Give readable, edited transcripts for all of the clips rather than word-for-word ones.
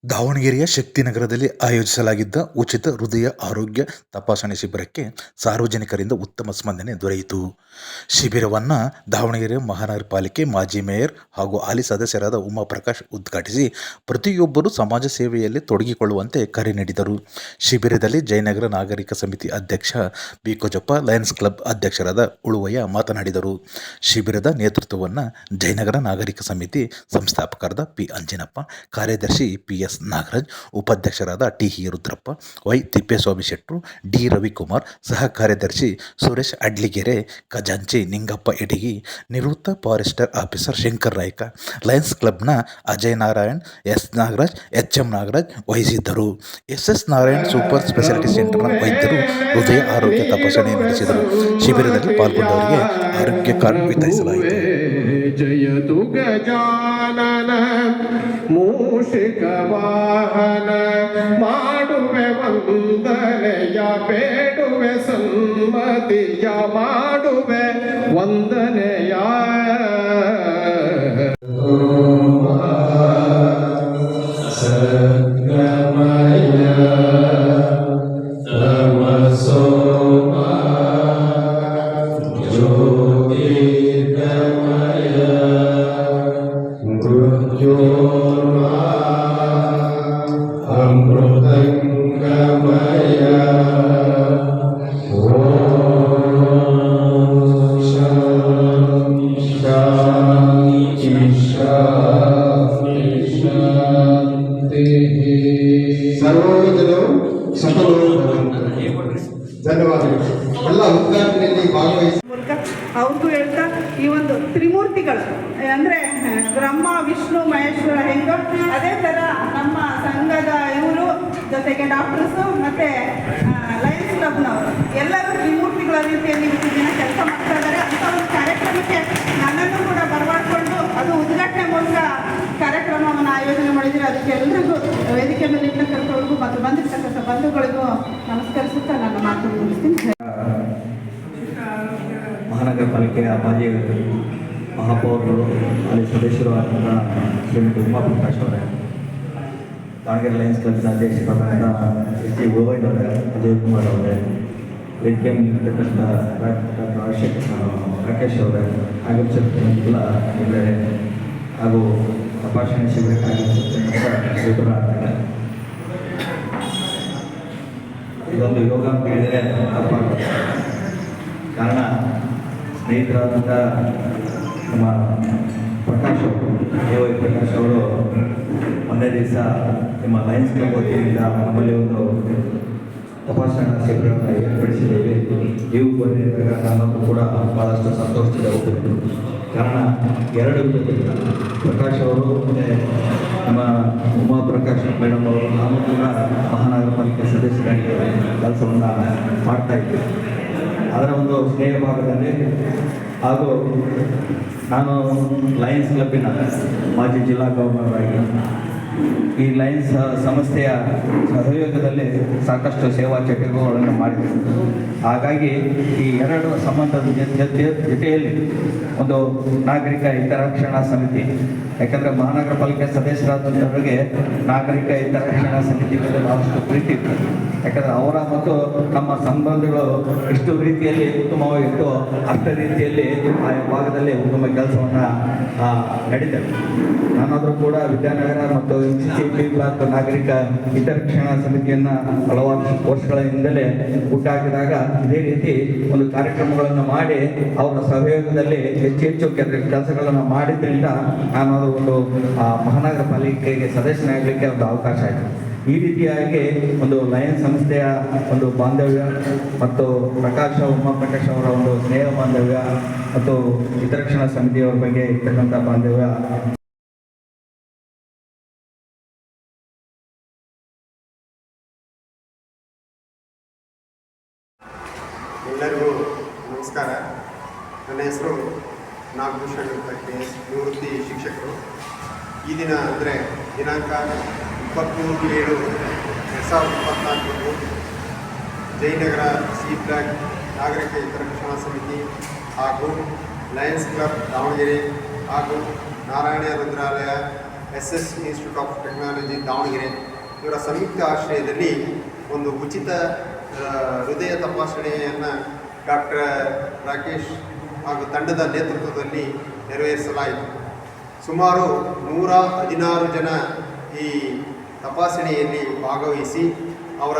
ದಾವಣಗೆರೆಯ ಶಕ್ತಿನಗರದಲ್ಲಿ ಆಯೋಜಿಸಲಾಗಿದ್ದ ಉಚಿತ ಹೃದಯ ಆರೋಗ್ಯ ತಪಾಸಣೆ ಶಿಬಿರಕ್ಕೆ ಸಾರ್ವಜನಿಕರಿಂದ ಉತ್ತಮ ಸ್ಪಂದನೆ ದೊರೆಯಿತು. ಶಿಬಿರವನ್ನು ದಾವಣಗೆರೆ ಮಹಾನಗರ ಪಾಲಿಕೆ ಮಾಜಿ ಮೇಯರ್ ಹಾಗೂ ಹಾಲಿ ಸದಸ್ಯರಾದ ಉಮಾಪ್ರಕಾಶ್ ಉದ್ಘಾಟಿಸಿ ಪ್ರತಿಯೊಬ್ಬರೂ ಸಮಾಜ ಸೇವೆಯಲ್ಲಿ ತೊಡಗಿಕೊಳ್ಳುವಂತೆ ಕರೆ ನೀಡಿದರು. ಶಿಬಿರದಲ್ಲಿ ಜಯನಗರ ನಾಗರಿಕ ಸಮಿತಿ ಅಧ್ಯಕ್ಷ ಬಿ. ಕೊಜಪ್ಪ, ಲಯನ್ಸ್ ಕ್ಲಬ್ ಅಧ್ಯಕ್ಷರಾದ ಉಳುವಯ್ಯ ಮಾತನಾಡಿದರು. ಶಿಬಿರದ ನೇತೃತ್ವವನ್ನು ಜಯನಗರ ನಾಗರಿಕ ಸಮಿತಿ ಸಂಸ್ಥಾಪಕರಾದ ಪಿ. ಅಂಜಿನಪ್ಪ, ಕಾರ್ಯದರ್ಶಿ ಪಿ. ಎಸ್. ನಾಗರಾಜ್, ಉಪಾಧ್ಯಕ್ಷರಾದ ಟಿ. ರುದ್ರಪ್ಪ, ವೈ. ತಿಪ್ಪೇಸ್ವಾಮಿ ಶೆಟ್ರು, ಡಿ. ರವಿಕುಮಾರ್, ಸಹ ಕಾರ್ಯದರ್ಶಿ ಸುರೇಶ್ ಅಡ್ಲಿಗೆರೆ, ಖಜಾಂಚಿ ನಿಂಗಪ್ಪ ಎಡಗಿ, ನಿವೃತ್ತ forester officer Shankar Naik, lions ಕ್ಲಬ್ನ Ajay Narayan, S. Nagaraj, H. M. Nagaraj ವಹಿಸಿದ್ದರು. S. S. Narayan super speciality ಸೆಂಟರ್ನ ವೈದ್ಯರು ಹೃದಯ ಆರೋಗ್ಯ ತಪಾಸಣೆ ನಡೆಸಿದರು. ಶಿಬಿರದಲ್ಲಿ ಪಾಲ್ಗೊಂಡವರಿಗೆ ಆರೋಗ್ಯ ಕಾರ್ಡ್ ವಿತರಿಸಲಾಯಿತು. ಜಯತು ಗಜಾನನ ಮೂಷಿಕ ವಾಹನ ಮಾಡುವೆ ವಂದನೆಯ ಬೇಡುವೆ ಸನ್ಮತಿಯ ಮಾಡುವೆ ವಂದನೆಯ ಸರ್ವೋದಯರು ಸಫಲರು. ಧನ್ಯವಾದಗಳು. ಎಲ್ಲ ಉದ್ಘಾಟನೆಯಲ್ಲಿ ಭಾಗವಹಿಸಿ ಅವ್ರಿಗೂ ಹೇಳ್ತಾ ಈ ಒಂದು ತ್ರಿಮೂರ್ತಿಗಳು ಅಂದರೆ ಬ್ರಹ್ಮ ವಿಷ್ಣು ಮಹೇಶ್ವರ ಹೆಂಗೋ ಅದೇ ಥರ ನಮ್ಮ ಸಂಘದ ಇವರು ಜೊತೆಗೆ ಡಾಕ್ಟರ್ಸು ಮತ್ತು ಲಯನ್ಸ್ ಕ್ಲಬ್ನವರು ಎಲ್ಲರೂ ತ್ರಿಮೂರ್ತಿಗಳ ರೀತಿಯಲ್ಲಿ ಇಷ್ಟು ದಿನ ಕೆಲಸ ಮಾಡ್ತಾ ಇದ್ದಾರೆ. ಅಂಥ ಒಂದು ಕಾರ್ಯಕ್ರಮಕ್ಕೆ ನನ್ನನ್ನು ಕೂಡ ಬರಮಾಡಿಕೊಂಡು ಅದು ಉದ್ಘಾಟನೆ ಮೂಲಕ ಕಾರ್ಯಕ್ರಮವನ್ನು ಆಯೋಜನೆ ಮಾಡಿದರೆ ಅದಕ್ಕೆ ಎಲ್ರಿಗೂ ವೇದಿಕೆ ಮೇಲೆ ಇರ್ತಕ್ಕಂಥವ್ರಿಗೂ ಮತ್ತು ಬಂದಿರ್ತಕ್ಕಂಥ ಬಂಧುಗಳಿಗೂ ನಮಸ್ಕರಿಸುತ್ತಾ ನನ್ನ ಮಾತು ಮುಗಿಸ್ತೀನಿ. ಮಹಾನಗರ ಪಾಲಿಕೆಯ ಮಾಜಿ ಮಹಾಪೌರರು ಅಲ್ಲಿ ಸದಸ್ಯರು ಆದಂಥ ಶ್ರೀಮತಿ ಉಮಾಪ್ರಕಾಶ್ ಅವರೇ, ದಾವಣಗೆರೆ ಲಯನ್ಸ್ ಕ್ಲಬ್ನ ಅಧ್ಯಕ್ಷರಾದಂಥ ಎಸ್. ಜಿ. ಗೋವಿಂದವರೇ, ಅಜಯ್ ಕುಮಾರ್ ಅವರೇ, ವೇದಿಕೆ ಮೇಲಿರ್ತಕ್ಕಂಥ ರಾಕೇಶ್ ಅವರೇ, ಆಗಮಿಸಿರ್ತಕ್ಕಂಥ ಎಲ್ಲರೇ ಹಾಗೂ ತಪಾಸಣೆ ಶಿಬಿರಕ್ಕೆ ಆಗಮಿಸಿರ್ತಕ್ಕಂಥ ಶಿಬಿರ. ಇದೊಂದು ಯೋಗ ಅಂತ ಹೇಳಿದರೆ ತಪ್ಪಾಗುತ್ತೆ. ಕಾರಣ ಸ್ನೇಹಿತರಾದಂಥ ನಮ್ಮ ಪ್ರಕಾಶ್ ಅವರು, ವೈ. ಪ್ರಕಾಶ್ ಅವರು ಒಂದೇ ದಿವಸ ನಿಮ್ಮ ಲಯನ್ಸ್ ಕ್ಲಬ್ ವತಿಯಿಂದ ನಮ್ಮಲ್ಲಿ ಒಂದು ತಪಾಸಣಾ ಶಿಬಿರವನ್ನು ಏರ್ಪಡಿಸಿದ್ದೇವೆ. ನೀವು ಬಂದಿದ್ದಾಗ ನಾನು ಕೂಡ ಭಾಳಷ್ಟು ಸಂತೋಷದಿಂದ ಹೋಗ್ತಿದ್ದು. ಕಾರಣ ಎರಡು ಪ್ರಕಾಶ್ ಅವರು ಮತ್ತು ನಮ್ಮ ಉಮಾಪ್ರಕಾಶ್ ಮೇಡಮ್ ಅವರು, ನಾನು ಕೂಡ ಮಹಾನಗರ ಪಾಲಿಕೆ ಸದಸ್ಯರಾಗಿ ಕೆಲಸವನ್ನು ಮಾಡ್ತಾಯಿದ್ದೆ. ಅದರ ಒಂದು ಸ್ನೇಹ ಭಾಗದಲ್ಲಿ ಹಾಗೂ ನಾನು ಲಯನ್ಸ್ ಕ್ಲಬ್ಬಿನ ಮಾಜಿ ಜಿಲ್ಲಾ ಗವರ್ನರ್ ಆಗಿ ಈ ಲಯನ್ಸ್ ಸಂಸ್ಥೆಯ ಸಹಯೋಗದಲ್ಲಿ ಸಾಕಷ್ಟು ಸೇವಾ ಚಟುವಟಿಕೆಗಳನ್ನು ಮಾಡಿದೆ. ಹಾಗಾಗಿ ಈ ಎರಡು ಸಂಬಂಧದ ಜೊತೆಯಲ್ಲಿ ಒಂದು ನಾಗರಿಕ ಹಿತರಕ್ಷಣಾ ಸಮಿತಿ, ಯಾಕಂದರೆ ಮಹಾನಗರ ಪಾಲಿಕೆ ಸದಸ್ಯರಾದಂಥವರಿಗೆ ನಾಗರಿಕ ಹಿತರಕ್ಷಣಾ ಸಮಿತಿ ಮೇಲೆ ಬಹಳಷ್ಟು ಪ್ರೀತಿ ಇತ್ತು. ಯಾಕಂದರೆ ಅವರ ಮತ್ತು ನಮ್ಮ ಸಂಬಂಧಗಳು ಎಷ್ಟು ರೀತಿಯಲ್ಲಿ ಉತ್ತಮವಾಗಿತ್ತು ಅಷ್ಟೇ ರೀತಿಯಲ್ಲಿ ಆ ಭಾಗದಲ್ಲಿ ಉತ್ತಮ ಕೆಲಸವನ್ನು ನಡೀತದೆ. ನಾನಾದರೂ ಕೂಡ ವಿದ್ಯಾನಗರ ಮತ್ತು MCC ಬ್ಲಾಕ್ ನಾಗರಿಕ ಹಿತರಕ್ಷಣಾ ಸಮಿತಿಯನ್ನು ಹಲವಾರು ವರ್ಷಗಳ ಹಿಂದಲೇ ಹುಟ್ಟಾಕಿದಾಗ ಇದೇ ರೀತಿ ಒಂದು ಕಾರ್ಯಕ್ರಮಗಳನ್ನು ಮಾಡಿ ಅವರ ಸಹಯೋಗದಲ್ಲಿ ಹೆಚ್ಚು ಕೆಲಸಗಳನ್ನು ಮಾಡಿದ್ರಿಂದ ನಾನು ಅದು ಒಂದು ಮಹಾನಗರ ಪಾಲಿಕೆಗೆ ಸದಸ್ಯನಾಗಲಿಕ್ಕೆ ಒಂದು ಅವಕಾಶ ಆಯಿತು. ಈ ರೀತಿಯಾಗಿ ಒಂದು ಲಯನ್ಸ್ ಸಂಸ್ಥೆಯ ಒಂದು ಬಾಂಧವ್ಯ ಮತ್ತು ಉಮಾಪ್ರಕಾಶ್ ಅವರ ಒಂದು ಸ್ನೇಹ ಬಾಂಧವ್ಯ ಮತ್ತು ಹಿತರಕ್ಷಣಾ ಸಮಿತಿಯವರ ಬಗ್ಗೆ ಇರ್ತಕ್ಕಂಥ ಬಾಂಧವ್ಯ ಎಲ್ಲರಿಗೂ ನಮಸ್ಕಾರ. ನನ್ನ ಹೆಸರು ನಾಗಭೂಷಣ್ ಅಂತ KS, ನಿವೃತ್ತಿ ಶಿಕ್ಷಕರು. ಈ ದಿನ ಅಂದರೆ ದಿನಾಂಕ 23/7/2024 ಜಯನಗರ ಸಿ ಬ್ಲಾಕ್ ನಾಗರಿಕ ಹಿತರಕ್ಷಣಾ ಸಮಿತಿ ಹಾಗೂ ಲಯನ್ಸ್ ಕ್ಲಬ್ ದಾವಣಗೆರೆ ಹಾಗೂ Narayana Rudralaya SS institute of technology Davanagere ಇವರ ಸಂಯುಕ್ತ ಆಶ್ರಯದಲ್ಲಿ ಒಂದು ಉಚಿತ ಹೃದಯ ತಪಾಸಣೆಯನ್ನು ಡಾಕ್ಟರ್ ರಾಕೇಶ್ ಹಾಗೂ ತಂಡದ ನೇತೃತ್ವದಲ್ಲಿ ನೆರವೇರಿಸಲಾಯಿತು. ಸುಮಾರು 116 ಜನ ಈ ತಪಾಸಣೆಯಲ್ಲಿ ಭಾಗವಹಿಸಿ ಅವರ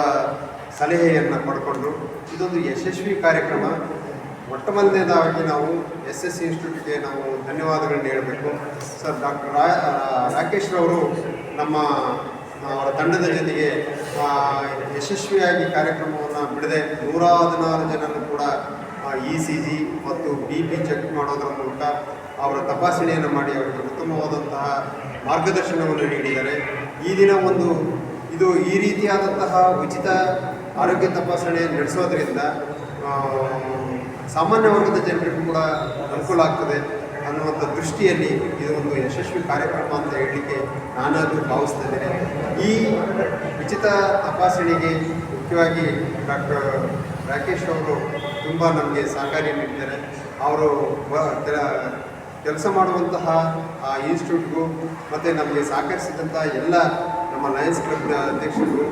ಸಲಹೆಯನ್ನು ಪಡ್ಕೊಂಡ್ರು. ಇದೊಂದು ಯಶಸ್ವಿ ಕಾರ್ಯಕ್ರಮ. ಮೊಟ್ಟ ಮೊದಲನೇದಾಗಿ ನಾವು SS ಇನ್ಸ್ಟಿಟ್ಯೂಟ್ಗೆ ನಾವು ಧನ್ಯವಾದಗಳನ್ನ ಹೇಳಬೇಕು. ಸರ್ ಡಾಕ್ಟರ್ ರಾಕೇಶ್ ರವರು ಅವರ ತಂಡದ ಜೊತೆಗೆ ಯಶಸ್ವಿಯಾಗಿ ಕಾರ್ಯಕ್ರಮವನ್ನು ಬಿಡದೆ 116 ಜನರನ್ನು ಕೂಡ ECG ಮತ್ತು BP ಚೆಕ್ ಮಾಡೋದರ ಮೂಲಕ ಅವರ ತಪಾಸಣೆಯನ್ನು ಮಾಡಿ ಅವರಿಗೆ ಉತ್ತಮವಾದಂತಹ ಮಾರ್ಗದರ್ಶನವನ್ನು ನೀಡಿದ್ದಾರೆ. ಈ ದಿನ ಇದು ಈ ರೀತಿಯಾದಂತಹ ಉಚಿತ ಆರೋಗ್ಯ ತಪಾಸಣೆ ನಡೆಸೋದ್ರಿಂದ ಸಾಮಾನ್ಯ ವರ್ಗದ ಜನರಿಗೂ ಕೂಡ ಅನುಕೂಲ ಆಗ್ತದೆ ಅನ್ನುವಂಥ ದೃಷ್ಟಿಯಲ್ಲಿ ಇದು ಒಂದು ಯಶಸ್ವಿ ಕಾರ್ಯಕ್ರಮ ಅಂತ ಹೇಳಲಿಕ್ಕೆ ನಾನಾದರೂ ಭಾವಿಸ್ತಿದ್ದೇನೆ. ಈ ಉಚಿತ ತಪಾಸಣೆಗೆ ಮುಖ್ಯವಾಗಿ ಡಾಕ್ಟರ್ ರಾಕೇಶ್ ಅವರು ತುಂಬ ನಮಗೆ ಸಹಕಾರಿ ನೀಡಿದ್ದಾರೆ. ಅವರು ಕೆಲಸ ಮಾಡುವಂತಹ ಇನ್ಸ್ಟಿಟ್ಯೂಟ್ಗೂ ಮತ್ತು ನಮಗೆ ಸಹಕರಿಸಿದಂಥ ಎಲ್ಲ ನಮ್ಮ ಲಯನ್ಸ್ ಕ್ಲಬ್ನ ಅಧ್ಯಕ್ಷರು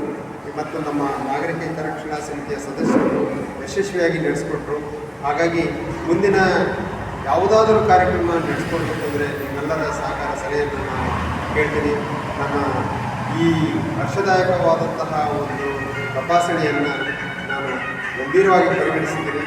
ಮತ್ತು ನಮ್ಮ ನಾಗರಿಕ ಹಿತರಕ್ಷಣಾ ಸಮಿತಿಯ ಸದಸ್ಯರು ಯಶಸ್ವಿಯಾಗಿ ನಡೆಸಿಕೊಟ್ರು. ಹಾಗಾಗಿ ಮುಂದಿನ ಯಾವುದಾದರೂ ಕಾರ್ಯಕ್ರಮ ನಡೆಸ್ಕೊಳ್ಬೇಕು ಅಂದರೆ ನಿಮ್ಮೆಲ್ಲರ ಸಹಕಾರ ಸಲಹೆಯನ್ನು ನಾನು ಕೇಳ್ತೀನಿ. ನನ್ನ ಈ ಹರ್ಷದಾಯಕವಾದಂತಹ ಒಂದು ತಪಾಸಣೆಯನ್ನು ನಾನು ಗಂಭೀರವಾಗಿ ಪರಿಗಣಿಸಿದ್ದೀನಿ.